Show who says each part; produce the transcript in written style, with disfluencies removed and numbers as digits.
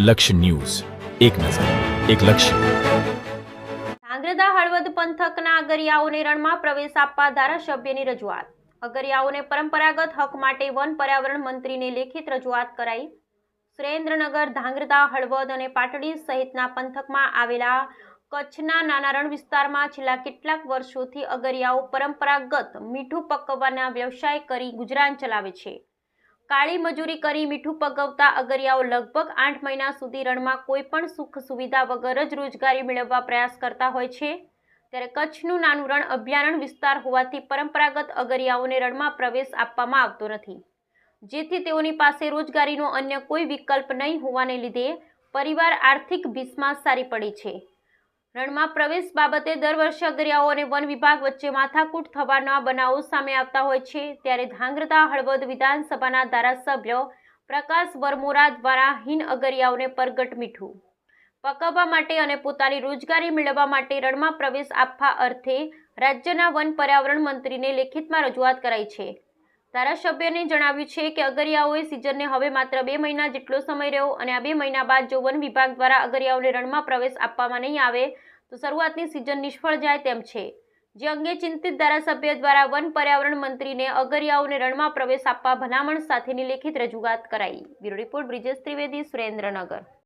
Speaker 1: લક્ષ્ય ન્યૂઝ, એક નજર, એક લક્ષ્ય.
Speaker 2: ધાંગધ્રા હળવદ પંથકના અગરિયાઓને રણમાં પ્રવેશ આપવા ધારાસભ્યની રજૂઆત. અગરિયાઓને પરંપરાગત હક માટે વન પર્યાવરણ મંત્રીને લેખિત રજૂઆત કરાઈ. સુરેન્દ્રનગર, ધાંગધ્રા, હળવદ અને પાટડી સહિતના પંથકમાં આવેલા કચ્છના નાના રણ વિસ્તારમાં છેલ્લા કેટલાક વર્ષોથી અગરિયાઓ પરંપરાગત મીઠું પકવવાના વ્યવસાય કરી ગુજરાન ચલાવે છે. કાળી મજૂરી કરી મીઠું પકવતા અગરિયાઓ લગભગ 8 મહિના સુધી રણમાં કોઈ પણ સુખ સુવિધા વગર જ રોજગારી મેળવવા પ્રયાસ કરતા હોય છે. ત્યારે કચ્છનું નાનું રણ અભયારણ્ય વિસ્તાર હોવાથી પરંપરાગત અગરિયાઓને રણમાં પ્રવેશ આપવામાં આવતો નથી, જેથી તેઓની પાસે રોજગારીનો અન્ય કોઈ વિકલ્પ નહીં હોવાને લીધે પરિવાર આર્થિક ભીસમાં સારી પડી છે. રણમાં પ્રવેશ બાબતે દર વર્ષે અગરિયાઓ અને વન વિભાગ વચ્ચે માથાકૂટ થવાના બનાવો સામે આવતા હોય છે. ત્યારે ધાંગધ્રા હળવદ વિધાનસભાના ધારાસભ્ય પ્રકાશ વરમોરા દ્વારા હીન અગરિયાઓને પરગટ મીઠું પકવવા માટે અને પોતાની રોજગારી મેળવવા માટે રણમાં પ્રવેશ આપવા અર્થે રાજ્યના વન પર્યાવરણ મંત્રીને લેખિતમાં રજૂઆત કરાઈ છે. ધારાસભ્યને જણાવ્યું છે કે અગરિયાઓએ સિઝનને હવે માત્ર 2 મહિના જેટલો સમય રહ્યો અને આ 2 મહિના બાદ જો વન વિભાગ દ્વારા અગરિયાઓને રણમાં પ્રવેશ આપવામાં નહીં આવે તો શરૂઆતની સિઝન નિષ્ફળ જાય તેમ છે, જે અંગે ચિંતિત ધારાસભ્ય દ્વારા વન પર્યાવરણ મંત્રીને અગરિયાઓને રણમાં પ્રવેશ આપવા ભલામણ સાથેની લેખિત રજૂઆત કરાઈ. Bureau report Brijesh Trivedi, Surendranagar.